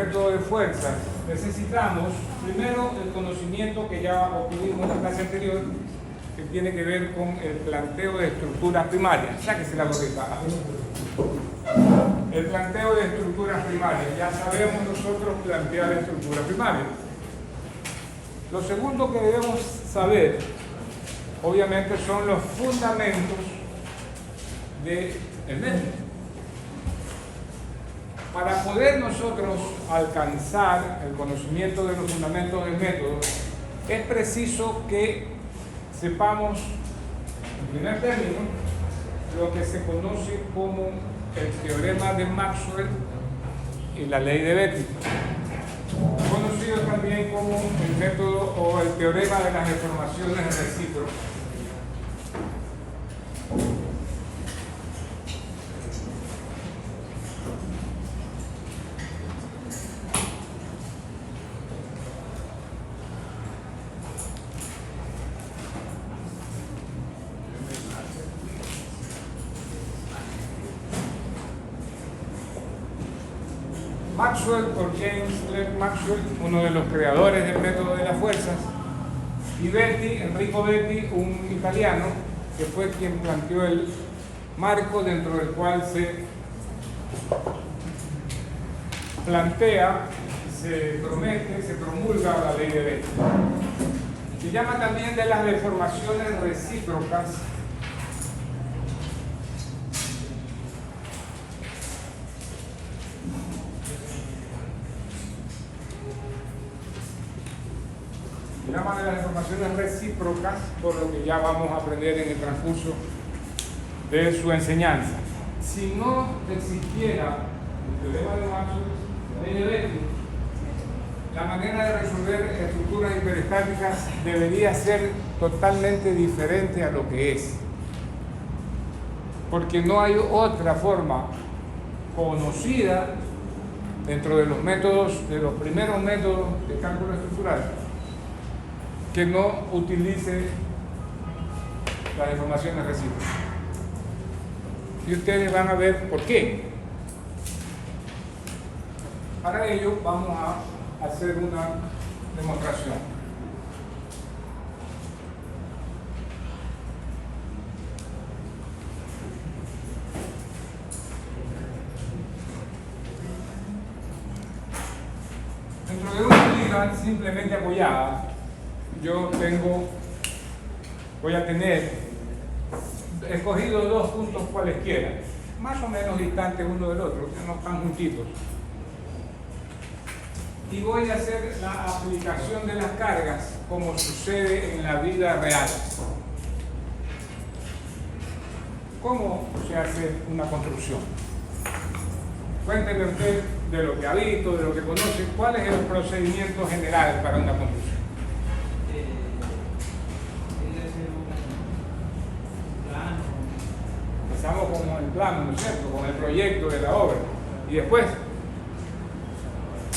método de fuerzas, necesitamos primero el conocimiento que ya obtuvimos en la clase anterior, que tiene que ver con el planteo de estructuras primarias. Sáquese la gorrita. El planteo de estructuras primarias. Ya sabemos nosotros plantear estructuras primarias. Lo segundo que debemos saber, obviamente, son los fundamentos del método. Para poder nosotros alcanzar el conocimiento de los fundamentos del método, es preciso que sepamos, en primer término, lo que se conoce como el teorema de Maxwell y la ley de Betti, conocido también como el método o el teorema de las deformaciones recíprocas. Maxwell, por James Clerk Maxwell, uno de los creadores del método de las fuerzas, y Betti, Enrico Betti, un italiano, que fue quien planteó el marco dentro del cual se plantea, se promete, se promulga la ley de Betti. Se llama también de las deformaciones recíprocas. Llama de las deformaciones recíprocas, por lo que ya vamos a aprender en el transcurso de su enseñanza. Si no existiera el teorema de Maxwell, la ley de Betti, la manera de resolver estructuras hiperestáticas debería ser totalmente diferente a lo que es. Porque no hay otra forma conocida dentro de los métodos, de los primeros métodos de cálculo estructural, que no utilice las deformaciones recíprocas. Y ustedes van a ver por qué. Para ello vamos a hacer una demostración. Dentro de una liga simplemente apoyada, yo voy a tener escogido dos puntos cualesquiera, más o menos distantes uno del otro, que no están juntitos. Y voy a hacer la aplicación de las cargas como sucede en la vida real. ¿Cómo se hace una construcción? Cuéntenme usted de lo que ha visto, de lo que conoce, ¿cuál es el procedimiento general para una construcción? Empezamos con el plano, ¿no es cierto?, con el proyecto de la obra, y después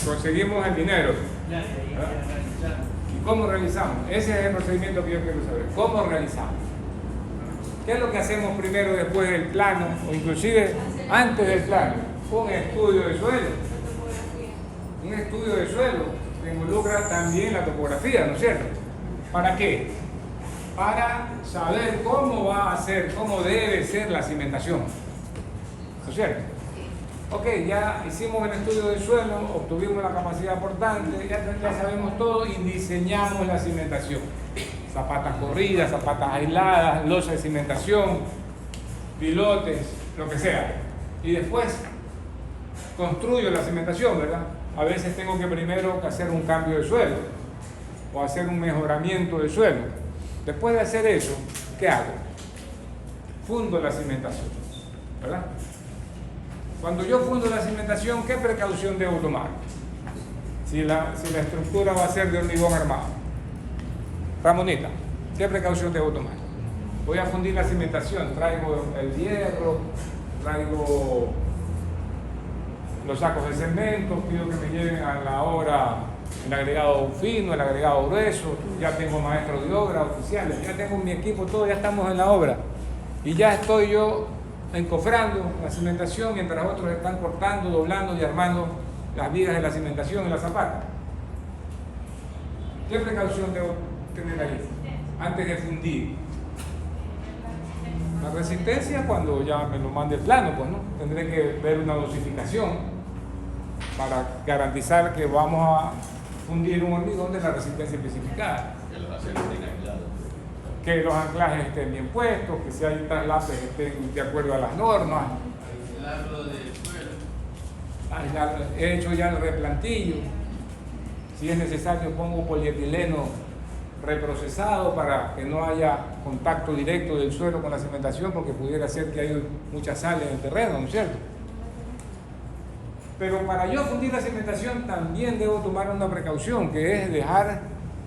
conseguimos el dinero. ¿Y cómo realizamos? Ese es el procedimiento que yo quiero saber. ¿Cómo realizamos? ¿Qué es lo que hacemos primero después del plano, o inclusive antes del plano? Un estudio de suelo. Un estudio de suelo que involucra también la topografía, ¿no es cierto? ¿Para qué? Para saber cómo va a ser, cómo debe ser la cimentación. ¿No es cierto? Ok, ya hicimos el estudio del suelo, obtuvimos la capacidad portante, ya sabemos todo y diseñamos la cimentación. Zapatas corridas, zapatas aisladas, losa de cimentación, pilotes, lo que sea. Y después construyo la cimentación, ¿verdad? A veces tengo que primero hacer un cambio de suelo o hacer un mejoramiento del suelo. Después de hacer eso, ¿qué hago? Fundo la cimentación, ¿verdad? Cuando yo fundo la cimentación, ¿qué precaución debo tomar? Si la estructura va a ser de hormigón armado. Ramonita, ¿qué precaución debo tomar? Voy a fundir la cimentación, traigo el hierro, traigo los sacos de cemento, pido que me lleven a la obra el agregado fino, el agregado grueso, ya tengo maestros de obra, oficiales, ya tengo mi equipo, todo, ya estamos en la obra. Y ya estoy yo encofrando la cimentación mientras otros están cortando, doblando y armando las vigas de la cimentación y la zapata. ¿Qué precaución debo tener ahí antes de fundir? La resistencia, cuando ya me lo mande el plano, pues no, tendré que ver una dosificación para garantizar que vamos a fundir un hormigón de la resistencia especificada. Que los anclajes estén bien puestos, que si hay traslapes estén de acuerdo a las normas. He hecho ya el replantillo. Si es necesario pongo polietileno reprocesado para que no haya contacto directo del suelo con la cimentación, porque pudiera ser que hay mucha sal en el terreno, ¿no es cierto? Pero para yo fundir la cimentación también debo tomar una precaución, que es dejar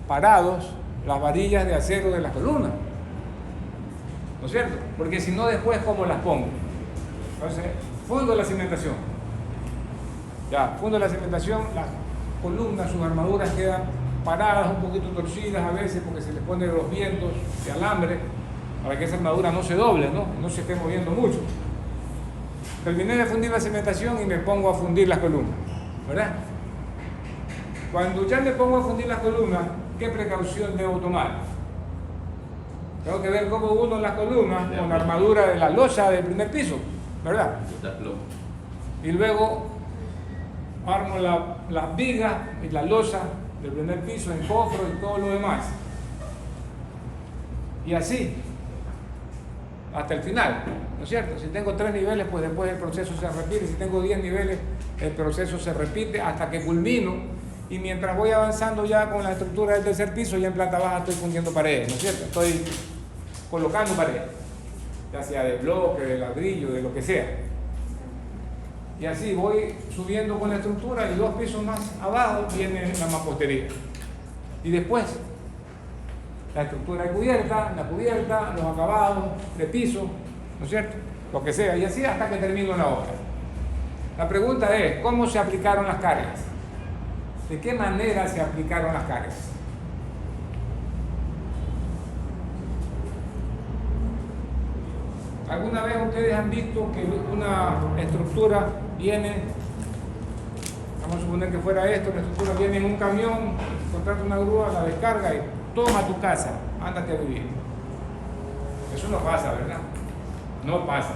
parados las varillas de acero de las columnas, ¿no es cierto? Porque si no, después ¿cómo las pongo? Entonces, fundo la cimentación. Ya, fundo la cimentación, las columnas, sus armaduras quedan paradas, un poquito torcidas a veces, porque se les pone los vientos de alambre para que esa armadura no se doble, no se esté moviendo mucho. Terminé de fundir la cimentación y me pongo a fundir las columnas, ¿verdad? Cuando ya me pongo a fundir las columnas, ¿qué precaución debo tomar? Tengo que ver cómo uno las columnas con la armadura de la losa del primer piso, ¿verdad? Y luego armo las vigas y la losa del primer piso en cofro y todo lo demás. Y así, hasta el final, ¿no es cierto? Si tengo 3 niveles, pues después el proceso se repite. Si tengo 10 niveles, el proceso se repite hasta que culmino. Y mientras voy avanzando ya con la estructura del tercer piso, ya en planta baja estoy fundiendo paredes, ¿no es cierto? Estoy colocando paredes, ya sea de bloque, de ladrillo, de lo que sea. Y así voy subiendo con la estructura y 2 pisos más abajo viene la mampostería. Y después, la estructura de cubierta, la cubierta, los acabados de piso, ¿no es cierto? Lo que sea, y así hasta que termino la obra. La pregunta es, ¿cómo se aplicaron las cargas? ¿De qué manera se aplicaron las cargas? ¿Alguna vez ustedes han visto que una estructura viene, vamos a suponer que fuera esto, la estructura viene en un camión, contrata una grúa, la descarga y toma tu casa, ándate a vivir? Eso no pasa, ¿verdad? No pasa.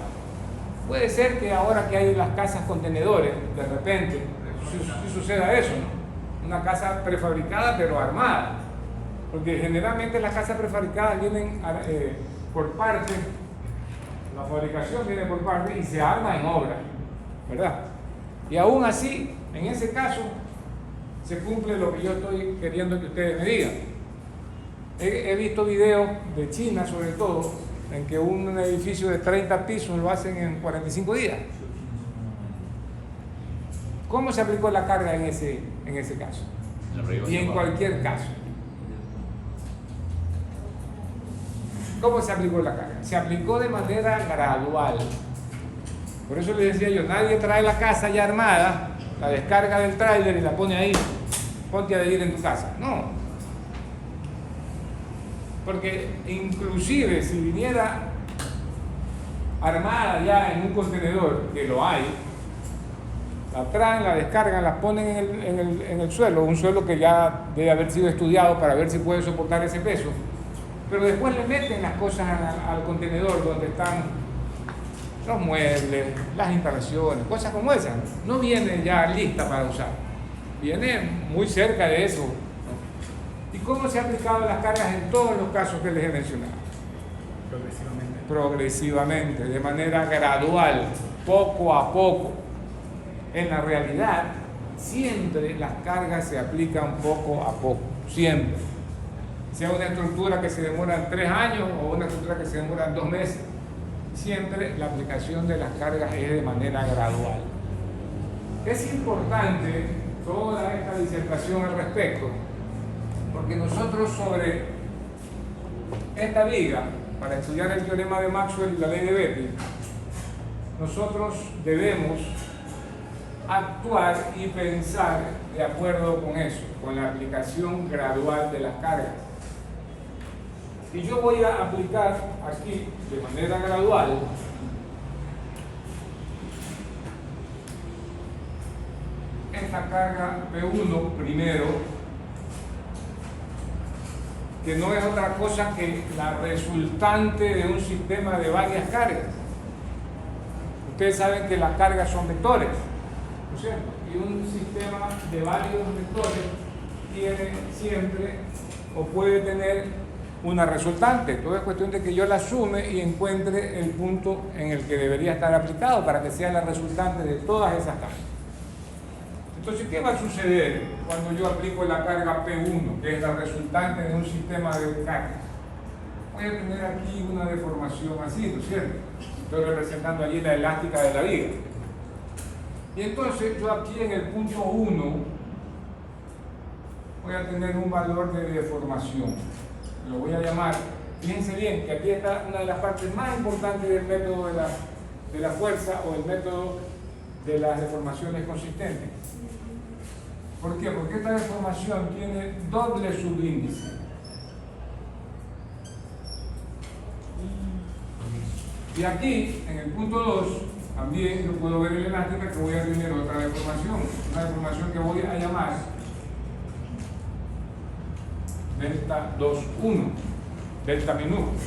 Puede ser que ahora que hay las casas contenedores, de repente, sí suceda eso, ¿no? Una casa prefabricada pero armada, porque generalmente las casas prefabricadas vienen por parte, la fabricación viene por parte y se arma en obra, ¿verdad? Y aún así, en ese caso, se cumple lo que yo estoy queriendo que ustedes me digan. He visto videos de China, sobre todo, en que un edificio de 30 pisos lo hacen en 45 días. ¿Cómo se aplicó la carga en ese caso? Y en cualquier caso. ¿Cómo se aplicó la carga? Se aplicó de manera gradual. Por eso les decía yo, nadie trae la casa ya armada, la descarga del tráiler y la pone ahí, ponte a vivir en tu casa. No. Porque inclusive si viniera armada ya en un contenedor, que lo hay, la traen, la descargan, la ponen en el suelo, un suelo que ya debe haber sido estudiado para ver si puede soportar ese peso, pero después le meten las cosas al contenedor donde están los muebles, las instalaciones, cosas como esas. No viene ya lista para usar, viene muy cerca de eso. ¿Y cómo se han aplicado las cargas en todos los casos que les he mencionado? Progresivamente, de manera gradual, poco a poco. En la realidad, siempre las cargas se aplican poco a poco, siempre. Sea una estructura que se demora 3 años o una estructura que se demora 2 meses, siempre la aplicación de las cargas es de manera gradual. Es importante toda esta disertación al respecto, porque nosotros sobre esta viga, para estudiar el teorema de Maxwell y la ley de Betti, nosotros debemos actuar y pensar de acuerdo con eso, con la aplicación gradual de las cargas. Y yo voy a aplicar aquí de manera gradual esta carga P1 primero, que no es otra cosa que la resultante de un sistema de varias cargas. Ustedes saben que las cargas son vectores, ¿no es cierto? Y un sistema de varios vectores tiene siempre o puede tener una resultante. Todo es cuestión de que yo la sume y encuentre el punto en el que debería estar aplicado para que sea la resultante de todas esas cargas. Entonces, ¿qué va a suceder cuando yo aplico la carga P1, que es la resultante de un sistema de cargas? Voy a tener aquí una deformación así, ¿no es cierto? Estoy representando allí la elástica de la viga. Y entonces yo aquí en el punto 1 voy a tener un valor de deformación. Lo voy a llamar, fíjense bien, que aquí está una de las partes más importantes del método de la fuerza o el método de las deformaciones consistentes. ¿Por qué? Porque esta deformación tiene doble subíndice. Y aquí, en el punto 2, también yo puedo ver en la elástica que voy a tener otra deformación, una deformación que voy a llamar delta 2,1, delta minúscula.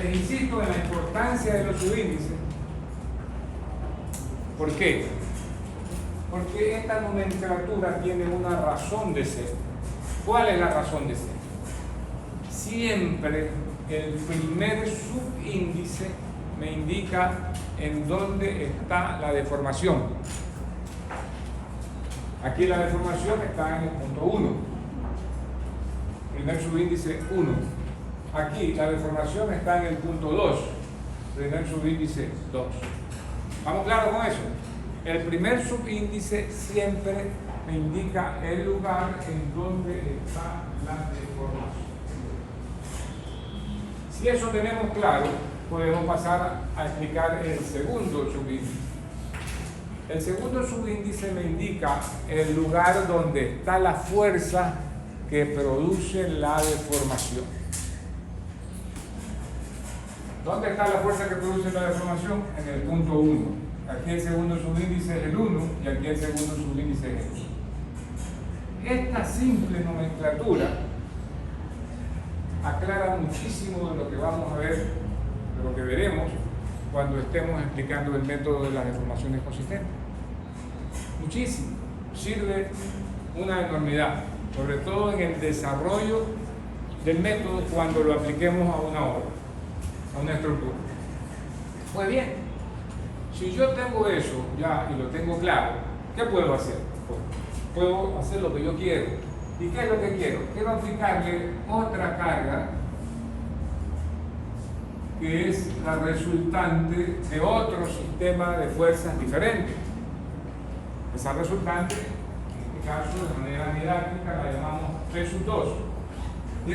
Les insisto en la importancia de los subíndices. ¿Por qué? Porque esta nomenclatura tiene una razón de ser. ¿Cuál es la razón de ser? Siempre el primer subíndice me indica en dónde está la deformación. Aquí la deformación está en el punto 1. Primer subíndice 1. Aquí la deformación está en el punto 2. Primer subíndice 2. ¿Estamos claros con eso? El primer subíndice siempre me indica el lugar en donde está la deformación. Si eso tenemos claro, podemos pasar a explicar el segundo subíndice. El segundo subíndice me indica el lugar donde está la fuerza que produce la deformación. ¿Dónde está la fuerza que produce la deformación? En el punto 1. Aquí el segundo subíndice es el 1 y aquí el segundo subíndice es el 2. Esta simple nomenclatura aclara muchísimo de lo que vamos a ver, de lo que veremos cuando estemos explicando el método de las deformaciones consistentes. Muchísimo. Sirve una enormidad, sobre todo en el desarrollo del método cuando lo apliquemos a una obra, a una estructura. Pues bien, si yo tengo eso ya y lo tengo claro, ¿qué puedo hacer? Puedo hacer lo que yo quiero. ¿Y qué es lo que quiero? Quiero aplicarle otra carga que es la resultante de otro sistema de fuerzas diferentes. Esa resultante, en este caso de manera didáctica, la llamamos P sub 2. ¿Sí?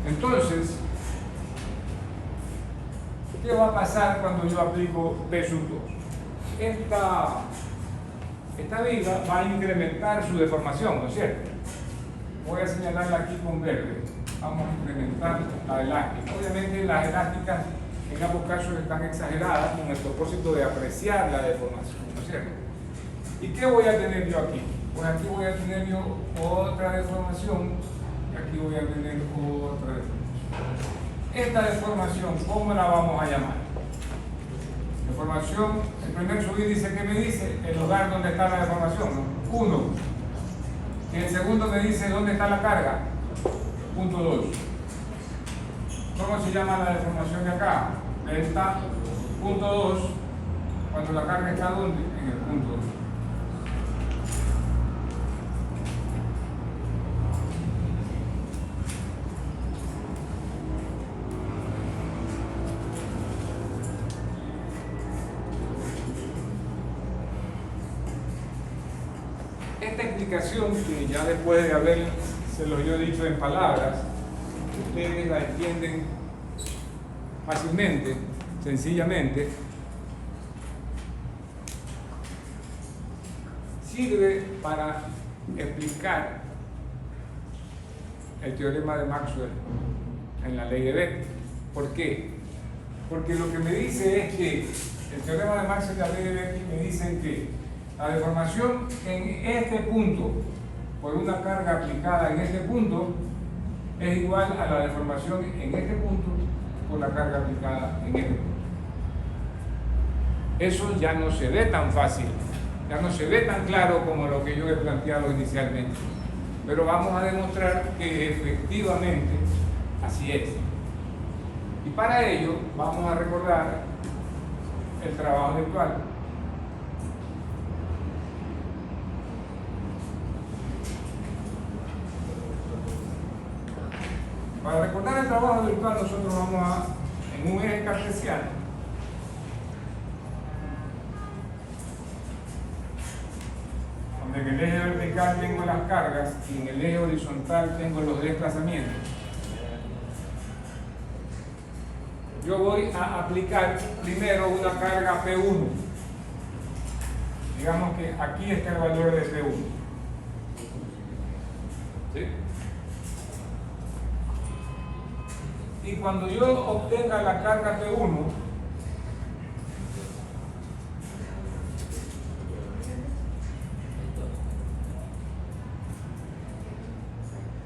Entonces, ¿qué va a pasar cuando yo aplico P sub 2? Esta viga va a incrementar su deformación, ¿no es cierto? Voy a señalarla aquí con verde. Vamos a incrementar la elástica. Obviamente las elásticas en ambos casos están exageradas con el propósito de apreciar la deformación, ¿no es cierto? ¿Y qué voy a tener yo aquí? Pues aquí voy a tener yo otra deformación y aquí voy a tener otra deformación. Esta deformación, ¿cómo la vamos a llamar? Deformación, el primer subíndice que me dice el lugar donde está la deformación, ¿no? 1. Y el segundo me dice dónde está la carga, punto 2. ¿Cómo se llama la deformación de acá? Delta, punto 2, cuando la carga está ¿dónde? En el punto 2. Esta explicación, que ya después de habérselo yo dicho en palabras, ustedes la entienden fácilmente, sencillamente, sirve para explicar el teorema de Maxwell en la ley de Beck. ¿Por qué? Porque lo que me dice es que el teorema de Maxwell y la ley de Beck me dicen que La deformación en este punto por una carga aplicada en este punto es igual a la deformación en este punto por la carga aplicada en este punto. Eso ya no se ve tan fácil, ya no se ve tan claro como lo que yo he planteado inicialmente, pero vamos a demostrar que efectivamente así es. Y para ello vamos a recordar el trabajo virtual. Para recordar el trabajo virtual nosotros vamos en un eje cartesiano, donde en el eje vertical tengo las cargas y en el eje horizontal tengo los desplazamientos. Yo voy a aplicar primero una carga P1. Digamos que aquí está el valor de P1. ¿Sí? Y cuando yo obtenga la carga P1,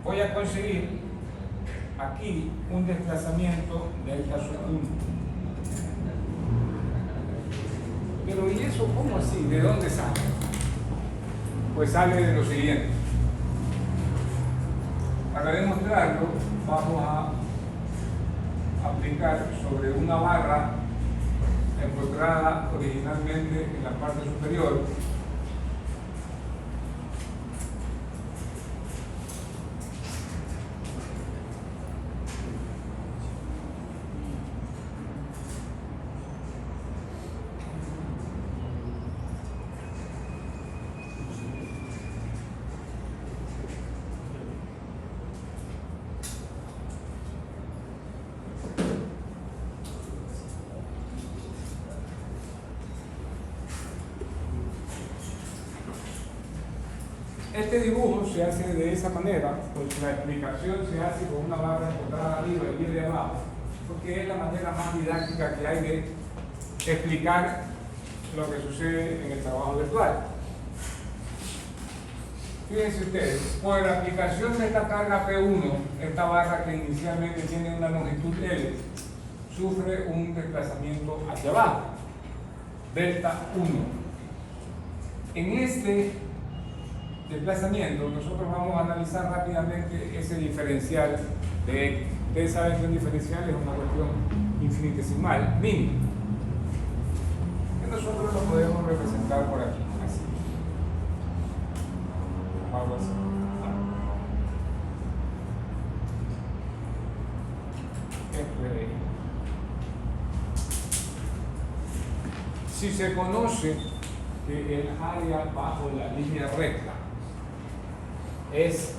voy a conseguir aquí un desplazamiento delta sub 1. Pero ¿y eso cómo así? ¿De dónde sale? Pues sale de lo siguiente. Para demostrarlo, vamos a aplicar sobre una barra encontrada originalmente en la parte superior. Este dibujo se hace de esa manera, pues la explicación se hace con una barra encontrada arriba y de abajo, porque es la manera más didáctica que hay de explicar lo que sucede en el trabajo virtual. Fíjense ustedes, por la aplicación de esta carga P1, esta barra que inicialmente tiene una longitud L, sufre un desplazamiento hacia abajo, delta 1. En este desplazamiento nosotros vamos a analizar rápidamente ese diferencial de X. Ustedes saben que un diferencial es una cuestión infinitesimal, mínima, que nosotros lo podemos representar por aquí, así. Algo así. Si se conoce que el área bajo la línea recta es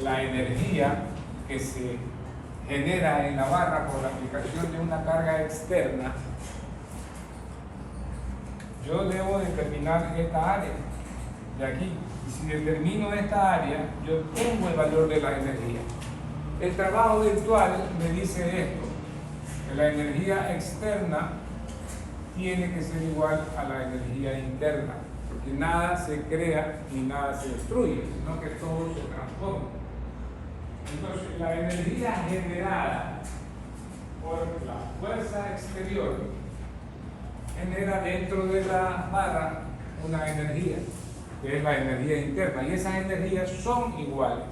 la energía que se genera en la barra por la aplicación de una carga externa, yo debo determinar esta área de aquí. Y si determino esta área, yo tengo el valor de la energía. El trabajo virtual me dice esto, que la energía externa tiene que ser igual a la energía interna, porque nada se crea ni nada se destruye, sino que todo se transforma. Entonces, la energía generada por la fuerza exterior genera dentro de la barra una energía, que es la energía interna, y esas energías son iguales.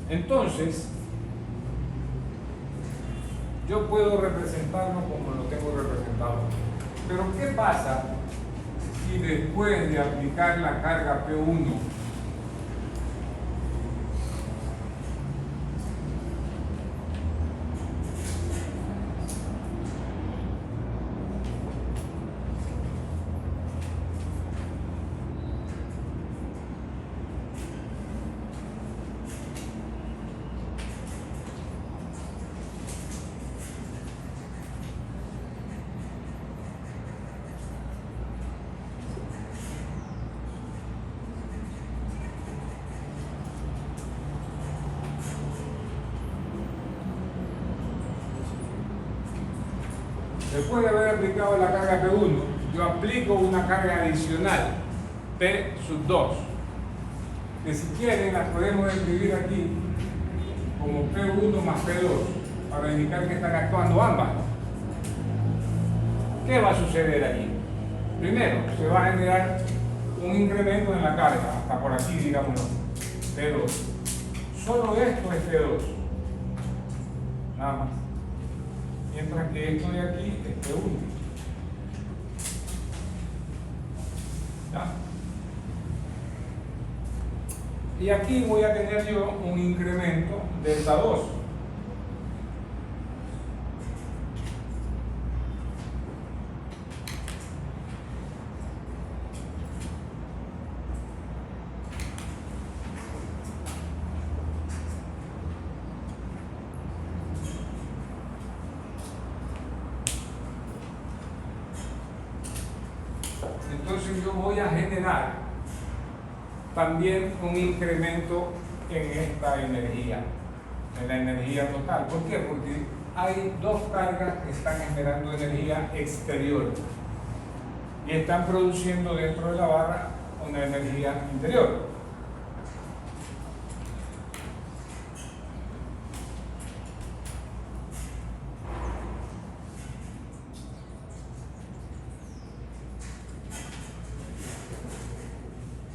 Entonces, yo puedo representarlo como lo tengo representado. Pero ¿qué pasa si después de aplicar la carga P1 Después de haber aplicado la carga P1, yo aplico una carga adicional, P sub 2, que si quieren la podemos escribir aquí como P1 más P2, para indicar que están actuando ambas. ¿Qué va a suceder allí? Primero, se va a generar un incremento en la carga, hasta por aquí, digámoslo, P2. Solo esto es P2, nada más. Mientras que esto de aquí es P1. ¿Ya? Y aquí voy a tener yo un incremento delta 2. Entonces yo voy a generar también un incremento en esta energía, en la energía total. ¿Por qué? Porque hay dos cargas que están generando energía exterior y están produciendo dentro de la barra una energía interior.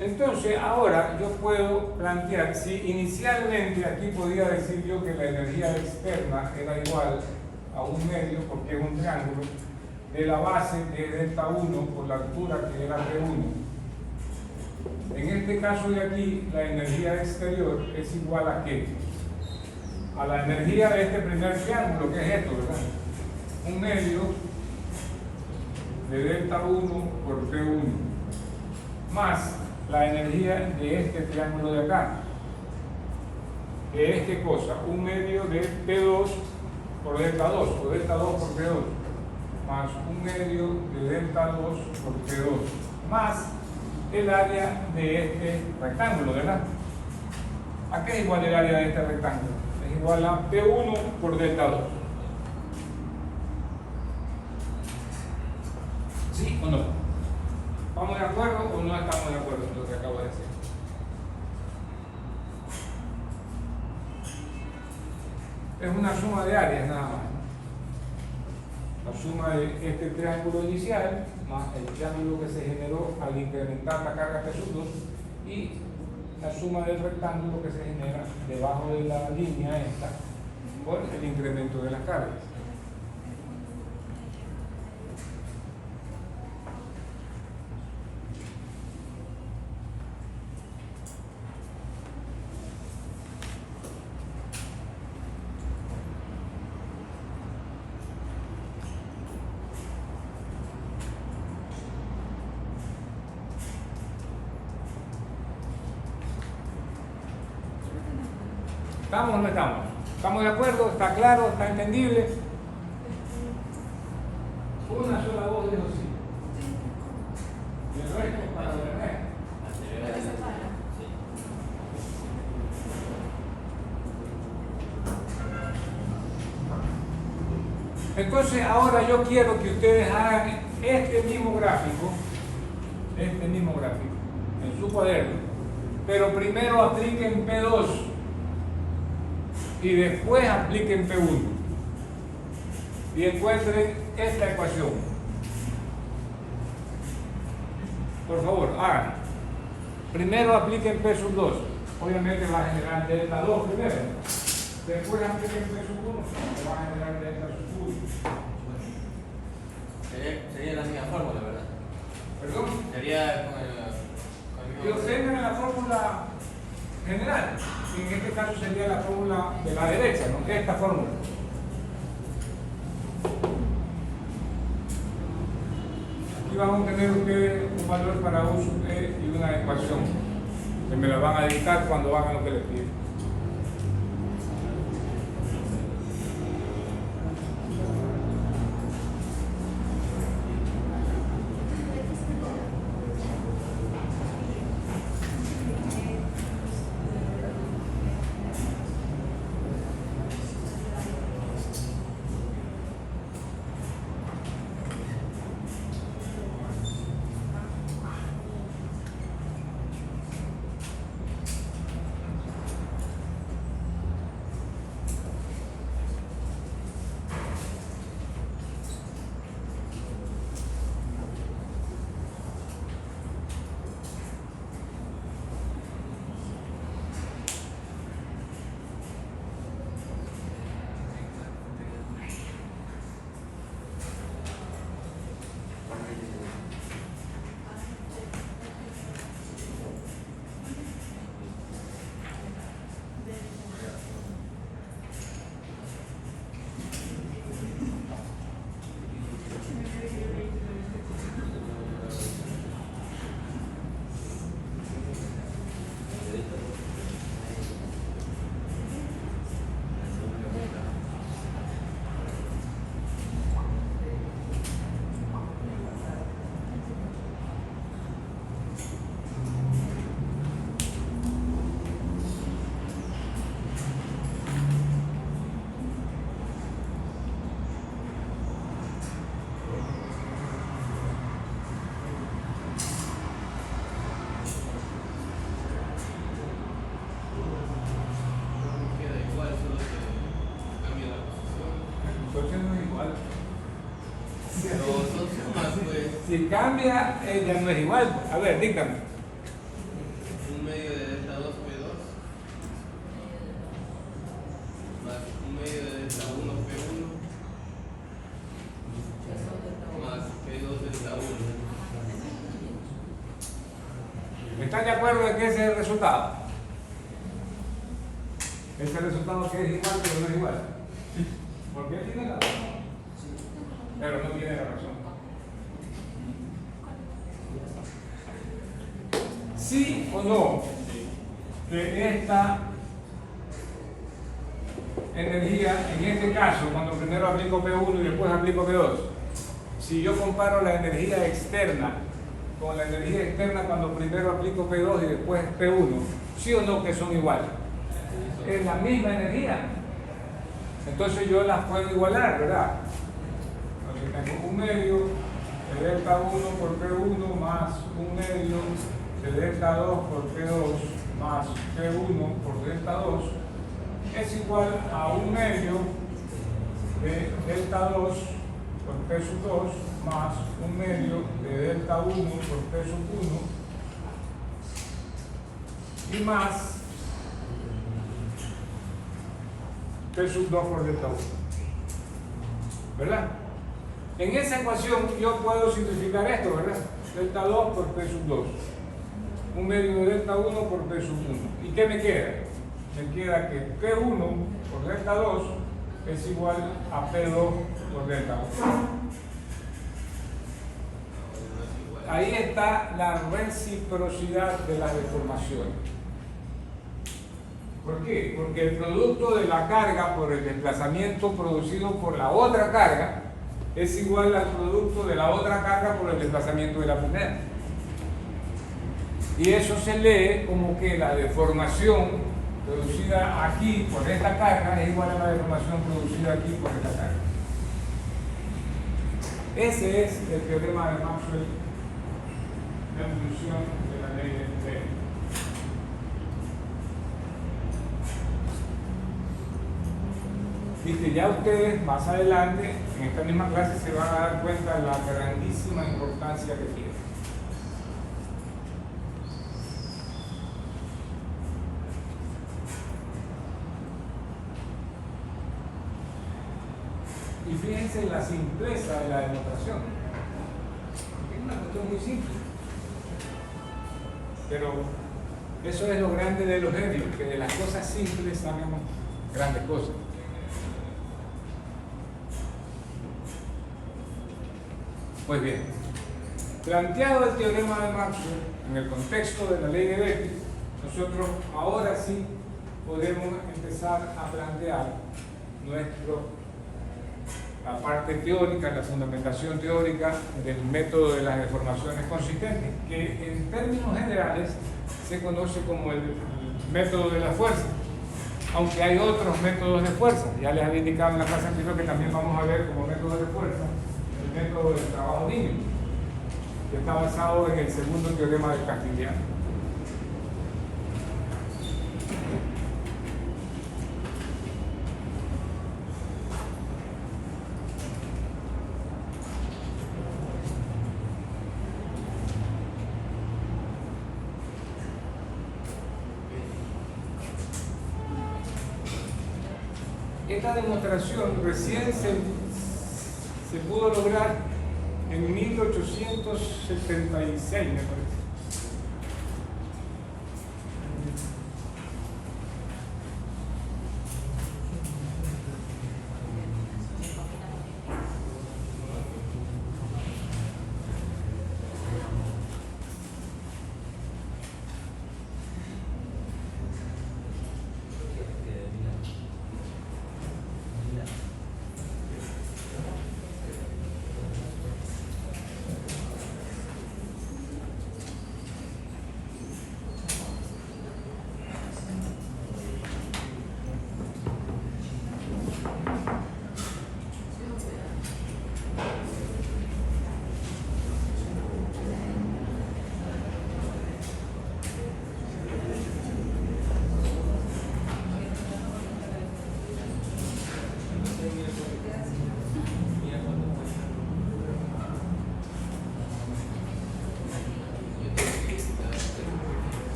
Entonces, ahora yo puedo plantear, si inicialmente aquí podía decir yo que la energía externa era igual a 1/2, porque es un triángulo, de la base de delta 1 por la altura que era P1. En este caso de aquí, la energía exterior es igual a ¿qué? A la energía de este primer triángulo, que es esto, ¿verdad? 1/2 de delta 1 por P1, más la energía de este triángulo de acá, que es ¿qué cosa? 1/2 de P2 por delta 2, o delta 2 por P2, más 1/2 de delta 2 por P2, más el área de este rectángulo, ¿verdad? ¿A qué es igual el área de este rectángulo? Es igual a P1 por delta 2. ¿Sí o no? ¿Estamos de acuerdo o no estamos de acuerdo en lo que acabo de decir? Es una suma de áreas nada más. La suma de este triángulo inicial más el triángulo que se generó al incrementar la carga P sub 2 y la suma del rectángulo que se genera debajo de la línea esta por el incremento de las cargas. ¿Estamos o no estamos? ¿Estamos de acuerdo? ¿Está claro? ¿Está entendible? Una sola voz dijo sí. Y el resto para Bernet. Entonces ahora yo quiero que ustedes hagan este mismo gráfico en su cuaderno, pero primero apliquen P2 y después apliquen P1 y encuentren esta ecuación. Por favor, hagan. Primero apliquen P sub 2, obviamente va a generar delta 2 primero, después apliquen P sub 1, que va a generar delta sub 1. Sería la misma fórmula, ¿verdad? ¿Perdón? Sería con el Que obtengan la fórmula general. En este caso sería la fórmula de la derecha, ¿no? Esta fórmula. Aquí van a tener ustedes un valor para un sub E y una ecuación que me la van a dictar cuando hagan lo que les piden. más pues Si cambia, ya no es igual. A ver, dígame. 1 medio de delta 2P2 más 1 medio de delta 1P1 más P2 delta 1. ¿Están de acuerdo de que ese es el resultado? Ese resultado que es igual, pero no es igual. ¿Por qué tiene la razón? Pero no tiene la razón. ¿Sí o no? Que esta energía, en este caso, cuando primero aplico P1 y después aplico P2, si yo comparo la energía externa con la energía externa cuando primero aplico P2 y después P1, ¿sí o no que son iguales? Es la misma energía. Entonces yo las puedo igualar, ¿verdad? Entonces tengo 1 medio de delta 1 por P1 más 1 medio de delta 2 por P2 más P1 por delta 2 es igual a 1 medio de delta 2 por P sub 2 más 1 medio de delta 1 por P sub 1 y más P sub 2 por delta 1. ¿Verdad? En esa ecuación yo puedo simplificar esto, ¿verdad? Delta 2 por P sub 2. 1 medio de delta 1 por P sub 1. ¿Y qué me queda? Me queda que P1 por delta 2 es igual a P2 por delta 1. Ahí está la reciprocidad de las deformaciones. ¿Por qué? Porque el producto de la carga por el desplazamiento producido por la otra carga es igual al producto de la otra carga por el desplazamiento de la primera. Y eso se lee como que la deformación producida aquí por esta carga es igual a la deformación producida aquí por esta carga. Ese es el teorema de Maxwell, la evolución de la ley de Ley. Viste, ya ustedes más adelante en esta misma clase se van a dar cuenta de la grandísima importancia que tiene. Y fíjense en la simpleza de la demostración. Es una cuestión muy simple. Pero eso es lo grande de los genios, que de las cosas simples sabemos grandes cosas. Pues bien, planteado el teorema de Maxwell en el contexto de la ley de Betti, nosotros ahora sí podemos empezar a plantear la parte teórica, la fundamentación teórica del método de las deformaciones consistentes, que en términos generales se conoce como el método de la fuerza, aunque hay otros métodos de fuerza. Ya les había indicado en la clase anterior que también vamos a ver como método de fuerza el método del trabajo mínimo, que está basado en el segundo teorema de Castigliano. Esta demostración recién se pudo lograr en 1876, me parece.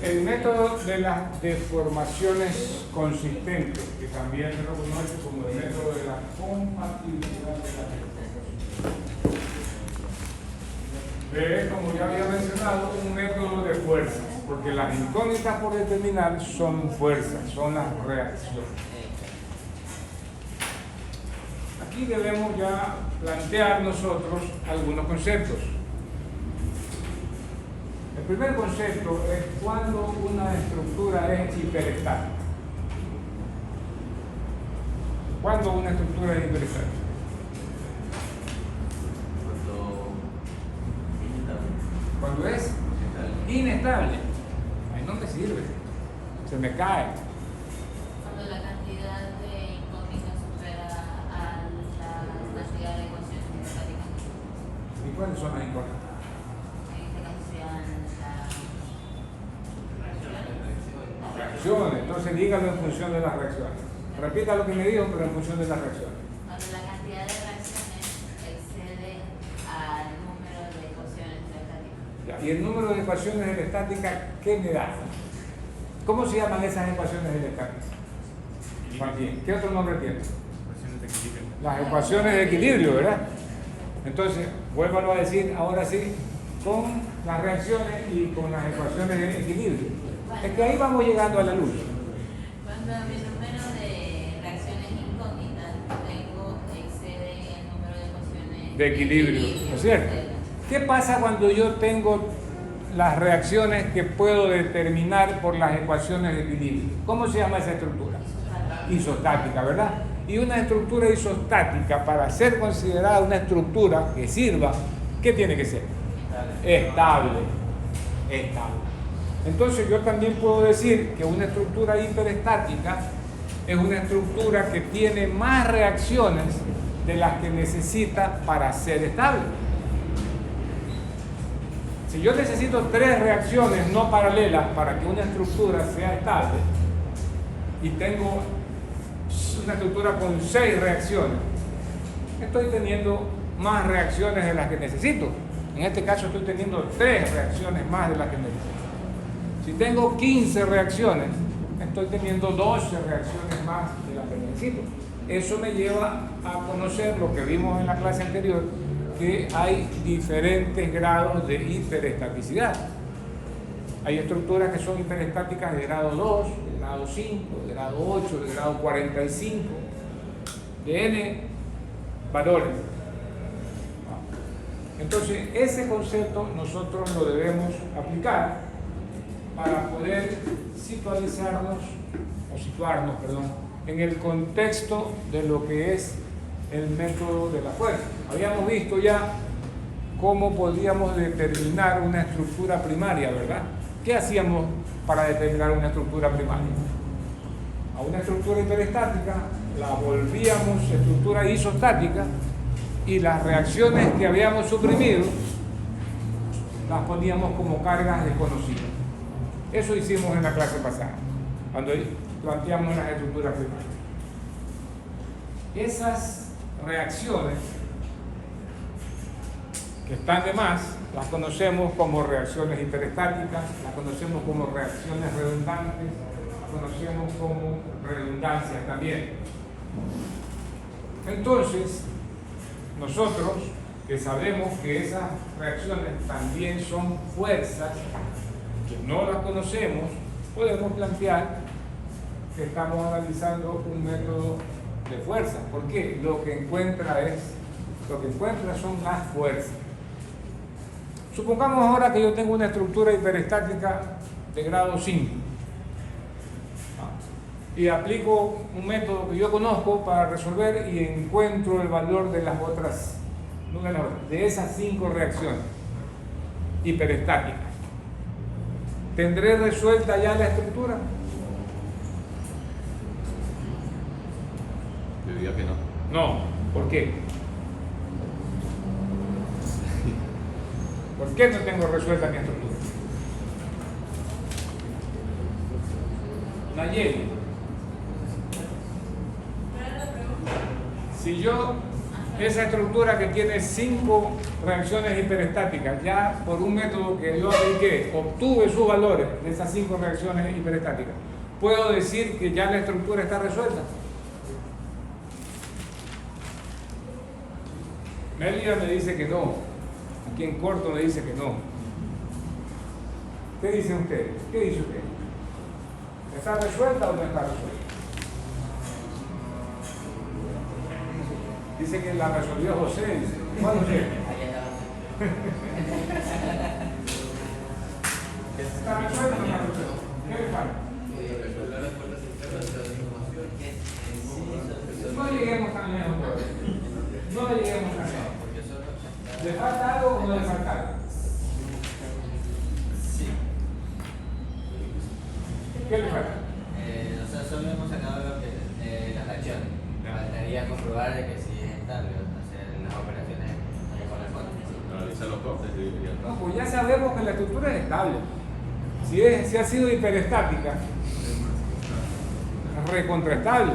El método de las deformaciones consistentes, que también se lo conoce como el método de la compatibilidad de las expresiones. Es, como ya había mencionado, un método de fuerzas, porque las incógnitas por determinar son fuerzas, son las reacciones. Aquí debemos ya plantear nosotros algunos conceptos. El primer concepto es cuando una estructura es hiperestática. ¿Cuándo una estructura es hiperestática? Cuando es inestable. Ahí no me sirve. Se me cae. Cuando la cantidad de incógnitas supera a la cantidad de ecuaciones matemáticas. ¿Y cuáles son las incógnitas? Reacciones. Entonces dígalo en función de las reacciones. Repita lo que me dijo, pero en función de las reacciones. Cuando la cantidad de reacciones excede al número de ecuaciones estáticas. ¿Y el número de ecuaciones elásticas qué me da? ¿Cómo se llaman esas ecuaciones elásticas? Martín, ¿qué otro nombre tiene? Ecuaciones de equilibrio. Las ecuaciones de equilibrio, ¿verdad? Entonces, vuélvalo a decir ahora sí, con las reacciones y con las ecuaciones de equilibrio. Es que ahí vamos llegando a la luz. Cuando mi número de reacciones incógnitas excede el número de ecuaciones De equilibrio, ¿no es cierto? ¿Qué pasa cuando yo tengo las reacciones que puedo determinar por las ecuaciones de equilibrio? ¿Cómo se llama esa estructura? Isostática, ¿verdad? Y una estructura isostática, para ser considerada una estructura que sirva, ¿qué tiene que ser? Estable. Estable. Entonces yo también puedo decir que una estructura hiperestática es una estructura que tiene más reacciones de las que necesita para ser estable. Si yo necesito 3 reacciones no paralelas para que una estructura sea estable y tengo una estructura con 6 reacciones, estoy teniendo más reacciones de las que necesito. En este caso estoy teniendo 3 reacciones más de las que necesito. Si tengo 15 reacciones, estoy teniendo 12 reacciones más de las que necesito. Eso me lleva a conocer lo que vimos en la clase anterior, que hay diferentes grados de hiperestaticidad. Hay estructuras que son hiperestáticas de grado 2, de grado 5, de grado 8, de grado 45, de n valores. Entonces, ese concepto nosotros lo debemos aplicar para poder situarnos, en el contexto de lo que es el método de la fuerza. Habíamos visto ya cómo podíamos determinar una estructura primaria, ¿verdad? ¿Qué hacíamos para determinar una estructura primaria? A una estructura hiperestática la volvíamos estructura isostática y las reacciones que habíamos suprimido las poníamos como cargas desconocidas. Eso hicimos en la clase pasada, cuando planteamos las estructuras primarias. Esas reacciones que están de más, las conocemos como reacciones hiperestáticas, las conocemos como reacciones redundantes, las conocemos como redundancias también. Entonces, nosotros que sabemos que esas reacciones también son fuerzas, que no las conocemos, podemos plantear que estamos analizando un método de fuerza. ¿Por qué? Lo que encuentra son las fuerzas. Supongamos ahora que yo tengo una estructura hiperestática de grado 5 y aplico un método que yo conozco para resolver y encuentro el valor de las otras, de esas 5 reacciones hiperestáticas. ¿Tendré resuelta ya la estructura? Yo diría que no. No. ¿Por qué? ¿Por qué no tengo resuelta mi estructura? Nayeli. Si yo esa estructura que tiene 5 reacciones hiperestáticas, ya por un método que yo apliqué, obtuve sus valores de esas 5 reacciones hiperestáticas, ¿puedo decir que ya la estructura está resuelta? Mélida me dice que no. Aquí en corto me dice que no. ¿Qué dicen ustedes? ¿Qué dice usted? ¿Está resuelta o no está resuelta? Dice que la resolvió José. ¿Cuál José? ¿Está resuelta o no está resuelta? ¿Qué le falta? Resolver las puertas internas de la información. No lleguemos tan lejos todavía. No lleguemos tan lejos. ¿Le falta algo o no le falta algo? Sí. ¿Qué le falta? Nosotros solo hemos sacado lo que, las acciones. Faltaría comprobar de que si es estable, hacer las operaciones que corresponden. Analizar los costes y ya está. No, pues ya sabemos que la estructura es estable. Si ha sido hiperestática, es recontraestable.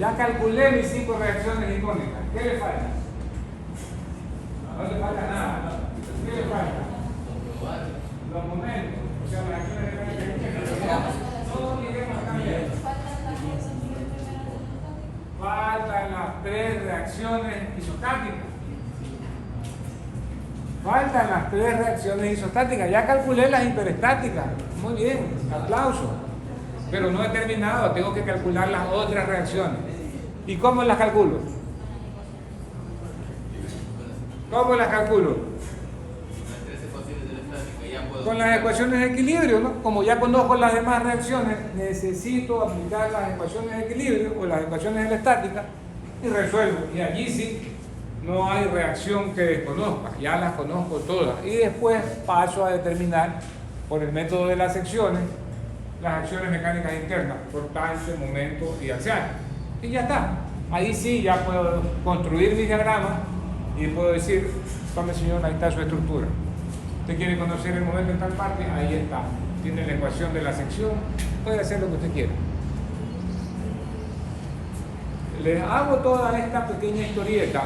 Ya calculé mis 5 reacciones icónicas. ¿Qué le falta? No le falta nada. ¿Qué le falta? Los momentos. O sea, las acciones de no lleguemos tan lejos. Faltan las 3 reacciones isostáticas. Faltan las 3 reacciones isostáticas. Ya calculé las hiperestáticas. Muy bien, aplauso. Pero no he terminado, tengo que calcular las otras reacciones. ¿Y cómo las calculo? ¿Cómo las calculo? Las 13 ecuaciones de la estática ya puedo. Con las ecuaciones de equilibrio, ¿no? Como ya conozco las demás reacciones, necesito aplicar las ecuaciones de equilibrio o las ecuaciones de la estática y resuelvo. Y allí sí, no hay reacción que desconozca, ya las conozco todas. Y después paso a determinar, por el método de las secciones, las acciones mecánicas internas, portante, momento y axial. Y ya está. Ahí sí ya puedo construir mi diagrama y puedo decir, tome señor, ahí está su estructura. Usted quiere conocer el momento en tal parte, ahí está. Tiene la ecuación de la sección, puede hacer lo que usted quiera. Les hago toda esta pequeña historieta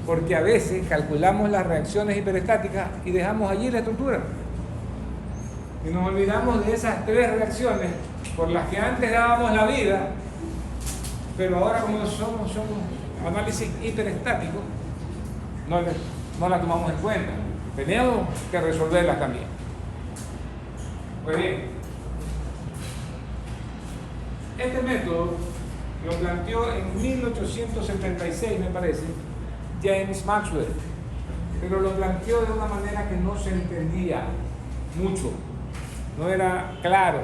porque a veces calculamos las reacciones hiperestáticas y dejamos allí la estructura. Y nos olvidamos de esas 3 reacciones por las que antes dábamos la vida, pero ahora como somos análisis hiperestático, no las tomamos en cuenta. Tenemos que resolverlas también. Pues bien, este método lo planteó en 1876, me parece, James Maxwell, pero lo planteó de una manera que no se entendía mucho, no era claro.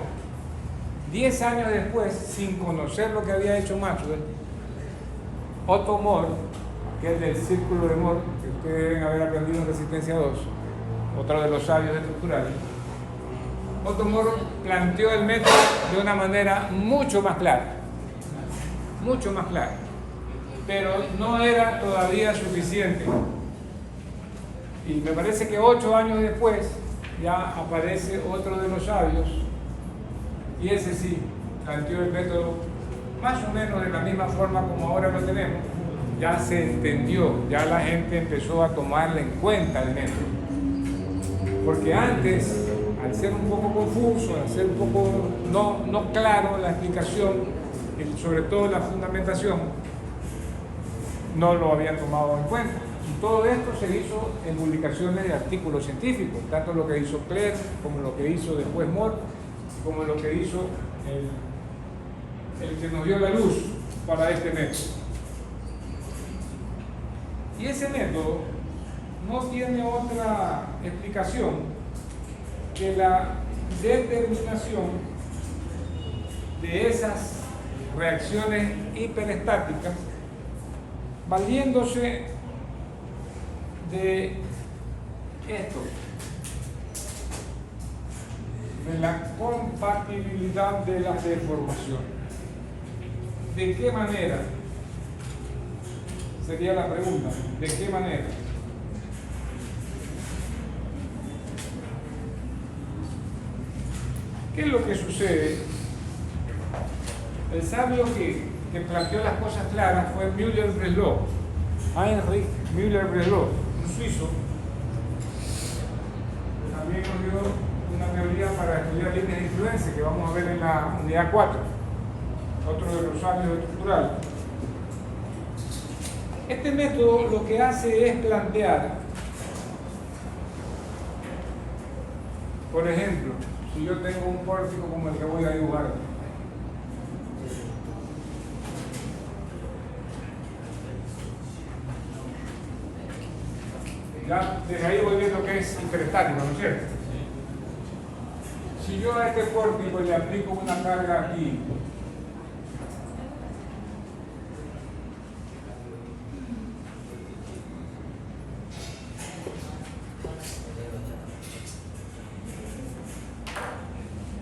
10 años después, sin conocer lo que había hecho Maxwell, Otto Moore, que es del círculo de Moore, que ustedes deben haber aprendido en Resistencia 2, otro de los sabios estructurales, Otto Moore planteó el método de una manera mucho más clara, pero no era todavía suficiente. Y me parece que 8 años después ya aparece otro de los sabios, y ese sí planteó el método más o menos de la misma forma como ahora lo tenemos. Ya se entendió, ya la gente empezó a tomarle en cuenta el método. Porque antes, al ser un poco confuso, al ser un poco no claro la explicación, y sobre todo la fundamentación, no lo habían tomado en cuenta. Y todo esto se hizo en publicaciones de artículos científicos, tanto lo que hizo Clerc, como lo que hizo después Moore, como lo que hizo el que nos dio la luz para este método. Y ese método no tiene otra explicación que la determinación de esas reacciones hiperestáticas valiéndose de esto, de la compatibilidad de las deformaciones. ¿De qué manera? Sería la pregunta. ¿De qué manera? ¿Qué es lo que sucede? El sabio que que planteó las cosas claras fue Müller-Breslau. Heinrich Müller-Breslau, un suizo, también nos dio una teoría para estudiar líneas de influencia que vamos a ver en la unidad 4, otro de los ámbitos estructurales. Este método lo que hace es plantear, por ejemplo, si yo tengo un pórtico como el que voy a dibujar, ya desde ahí voy viendo que es hiperestático, ¿no es cierto? Si yo a este pórtico le aplico una carga aquí,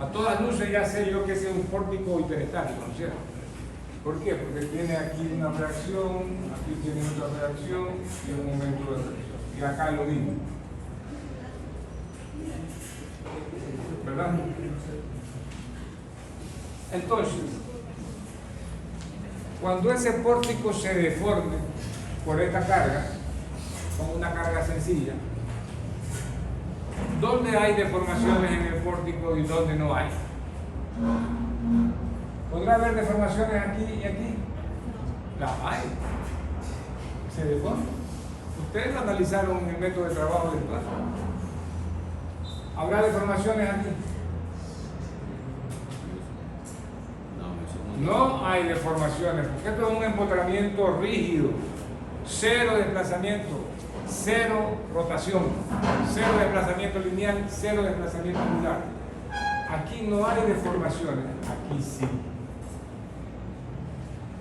a todas luces ya sé yo que ese es un pórtico hiperestático, ¿no es cierto? ¿Por qué? Porque tiene aquí una reacción, aquí tiene otra reacción y un momento de reacción. Y acá lo mismo. ¿Verdad? Entonces, cuando ese pórtico se deforme por esta carga, con una carga sencilla, ¿dónde hay deformaciones en el pórtico y dónde no hay? ¿Podrá haber deformaciones aquí y aquí? Las hay. Se deforma. Ustedes lo analizaron en el método de trabajo virtual. ¿Habrá deformaciones aquí? No hay deformaciones, porque esto es un empotramiento rígido, cero desplazamiento, cero rotación, cero desplazamiento lineal, cero desplazamiento angular. Aquí no hay deformaciones, aquí sí.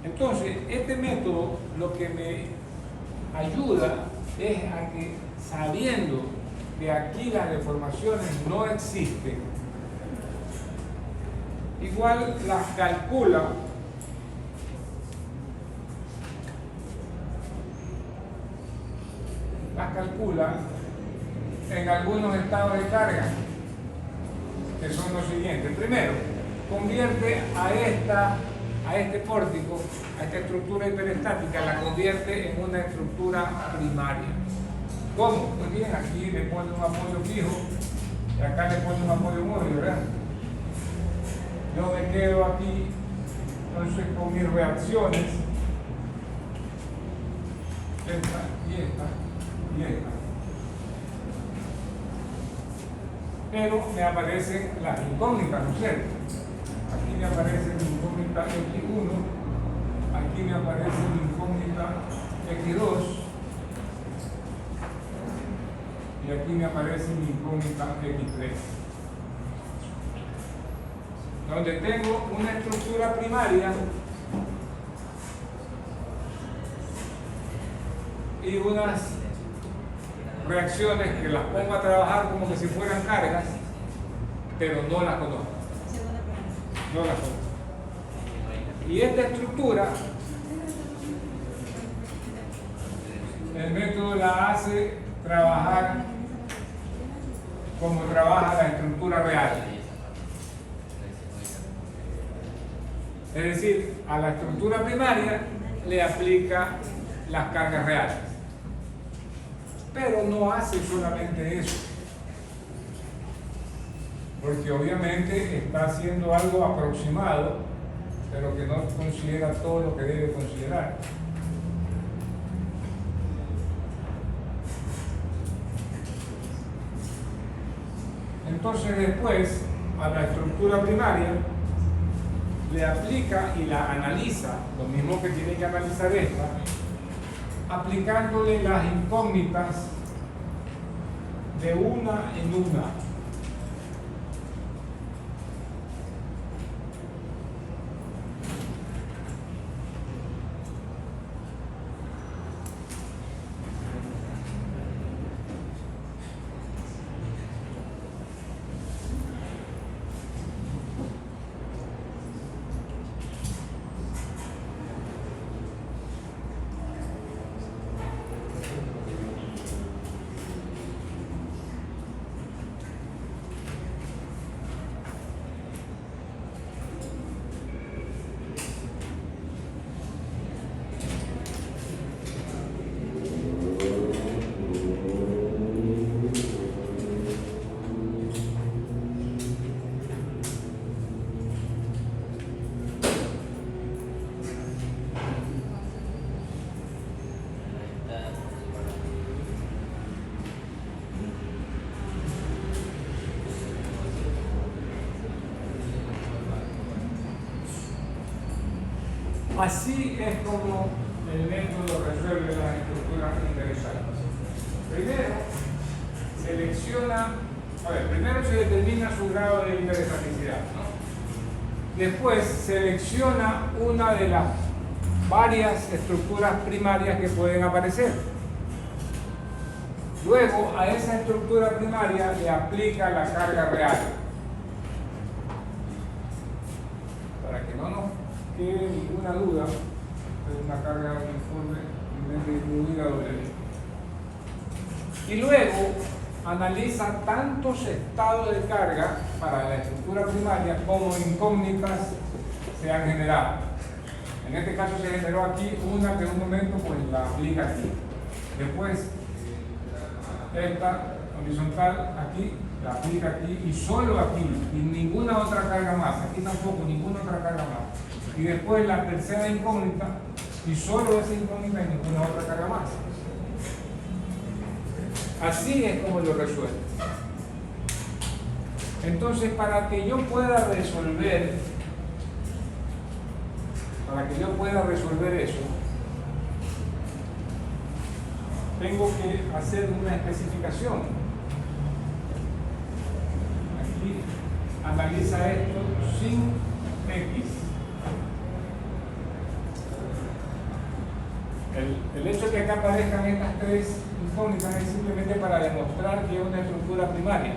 Entonces, este método lo que me ayuda es a que, sabiendo que aquí las deformaciones no existen, igual las calcula en algunos estados de carga, que son los siguientes. Primero, convierte a este pórtico, a esta estructura hiperestática, la convierte en una estructura primaria. ¿Cómo? Pues bien, aquí le pone un apoyo fijo y acá le pone un apoyo móvil, ¿verdad? Yo me quedo aquí, entonces, con mis reacciones, esta y esta y esta. Pero me aparecen las incógnitas, ¿no es cierto? Aquí me aparece mi incógnita X1, aquí me aparece mi incógnita X2 y aquí me aparece mi incógnita X3. Donde tengo una estructura primaria y unas reacciones que las pongo a trabajar como que si fueran cargas, pero no las conozco. No las conozco. Y esta estructura, el método la hace trabajar como trabaja la estructura real. Es decir, a la estructura primaria le aplica las cargas reales. Pero no hace solamente eso, porque obviamente está haciendo algo aproximado, pero que no considera todo lo que debe considerar. Entonces después, a la estructura primaria, le aplica y la analiza, lo mismo que tiene que analizar esta, aplicándole las incógnitas de una en una. Así es como el método resuelve las estructuras interesantes. Primero se determina su grado de interesaticidad, ¿no? Después selecciona una de las varias estructuras primarias que pueden aparecer. Luego a esa estructura primaria le aplica la carga real. Para que no nos quede ninguna duda, es una carga uniformemente distribuida W. Y luego analiza tantos estados de carga para la estructura primaria como incógnitas se han generado. En este caso se generó aquí una que en un momento pues la aplica aquí. Después esta horizontal aquí, la aplica aquí y solo aquí, y ninguna otra carga más. Aquí tampoco, ninguna otra carga más. Y después la tercera incógnita y solo esa incógnita y ninguna otra carga más. Así es como lo resuelve. Entonces, para que yo pueda resolver eso, tengo que hacer una especificación. Aquí analiza esto sin X. El hecho de que acá aparezcan estas tres incógnitas es simplemente para demostrar que es una estructura primaria,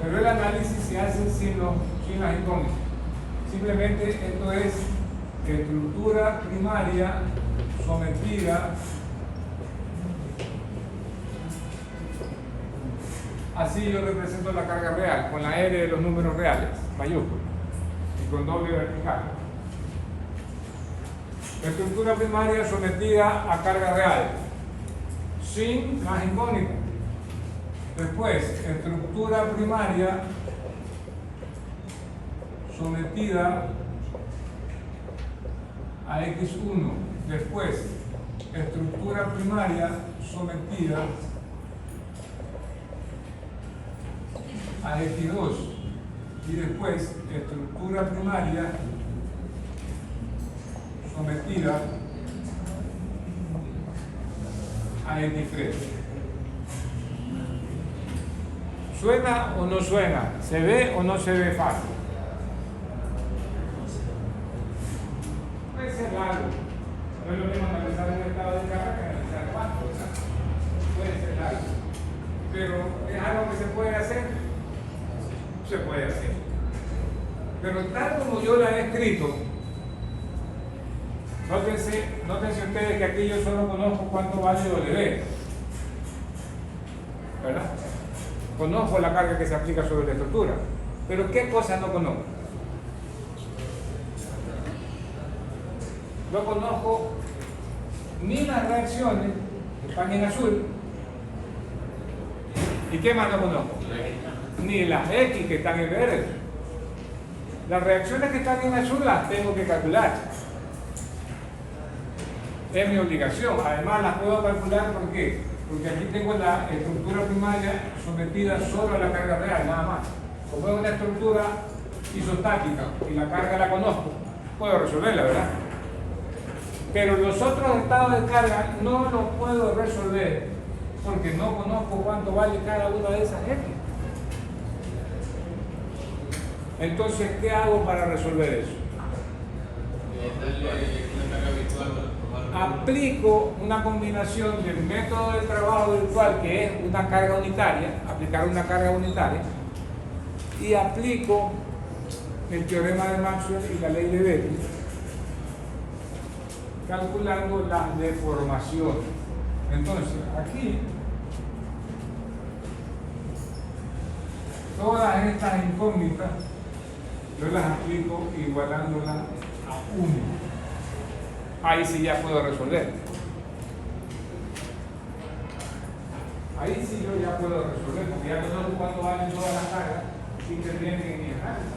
pero el análisis se hace sin las incógnitas. Simplemente esto es estructura primaria sometida, así yo represento la carga real, con la R de los números reales, mayúsculos, y con doble vertical. Estructura primaria sometida a carga real, sin las incógnitas. Después, estructura primaria sometida a X1. Después, estructura primaria sometida a X2. Y después, estructura primaria sometida a X3. ¿Suena o no suena? ¿Se ve o no se ve fácil? Puede ser largo. No es lo mismo analizar un estado de carga que analizar cuánto, ¿verdad? Puede ser largo. Pero ¿es algo que se puede hacer? Se puede hacer. Pero tal como yo la he escrito, nótense ustedes que aquí yo solo conozco cuánto vale W, ¿verdad? Conozco la carga que se aplica sobre la estructura, pero ¿qué cosas no conozco? No conozco ni las reacciones que están en azul, ¿y qué más no conozco? Ni las X que están en verde. Las reacciones que están en azul las tengo que calcular. Es mi obligación. Además las puedo calcular, ¿por qué? Porque aquí tengo la estructura primaria sometida solo a la carga real, nada más. Como es una estructura isostática y la carga la conozco, puedo resolverla, ¿verdad? Pero los otros estados de carga no los puedo resolver porque no conozco cuánto vale cada una de esas X. Entonces, ¿qué hago para resolver eso? Aplico una combinación del método del trabajo virtual, que es una carga unitaria, aplicar una carga unitaria, y aplico el teorema de Maxwell y la ley de Betti, calculando las deformaciones. Entonces, aquí, todas estas incógnitas, yo las aplico igualándolas a 1. Ahí sí ya puedo resolver. Ahí sí yo ya puedo resolver, porque ya conozco cuánto valen todas las cargas que intervienen en mi análisis.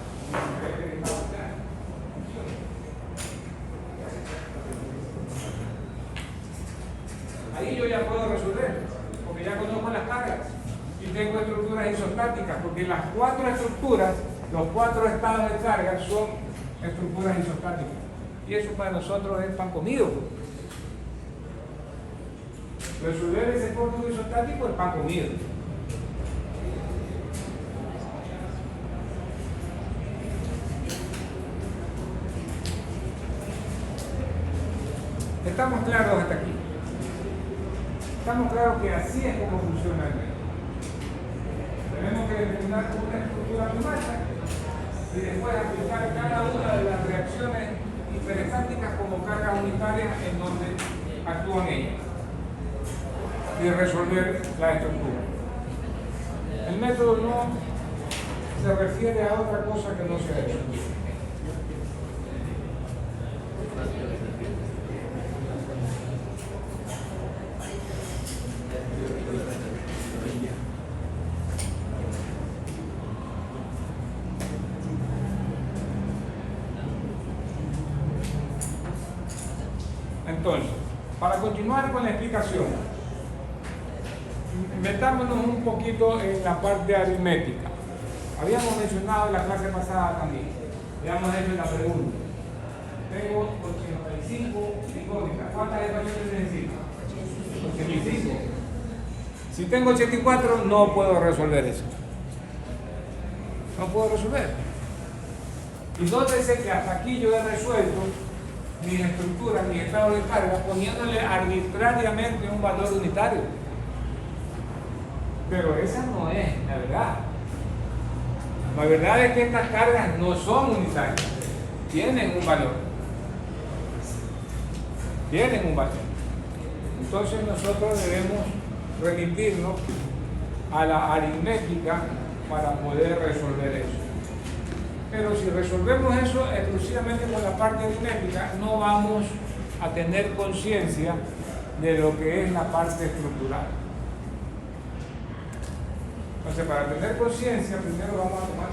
Ahí yo ya puedo resolver, porque ya conozco las cargas y tengo estructuras isostáticas, porque las 4 estructuras, los 4 estados de carga son estructuras isostáticas. Y eso para nosotros es pan comido. Resolver ese córdico isostático es pan comido. ¿Estamos claros hasta aquí? Estamos claros que así es como funciona el método. Tenemos que determinar una estructura primaria y después aplicar cada una de las reacciones hiperestáticas como cargas unitarias en donde actúan ellas y resolver la estructura. El método no se refiere a otra cosa que no sea eso. Entonces, para continuar con la explicación, metámonos un poquito en la parte aritmética. Habíamos mencionado en la clase pasada también, habíamos hecho la pregunta. Tengo 85 incógnitas. ¿Cuántas ecuaciones necesito? 85. Si tengo 84, no puedo resolver eso. No puedo resolver. Y nótese que hasta aquí yo he resuelto mis estructuras, mis estados de carga, poniéndole arbitrariamente un valor unitario. Pero esa no es la verdad. La verdad es que estas cargas no son unitarias, tienen un valor. Tienen un valor. Entonces nosotros debemos remitirnos a la aritmética para poder resolver eso. Pero si resolvemos eso exclusivamente con la parte aritmética, no vamos a tener conciencia de lo que es la parte estructural. Entonces, para tener conciencia, primero vamos a tomar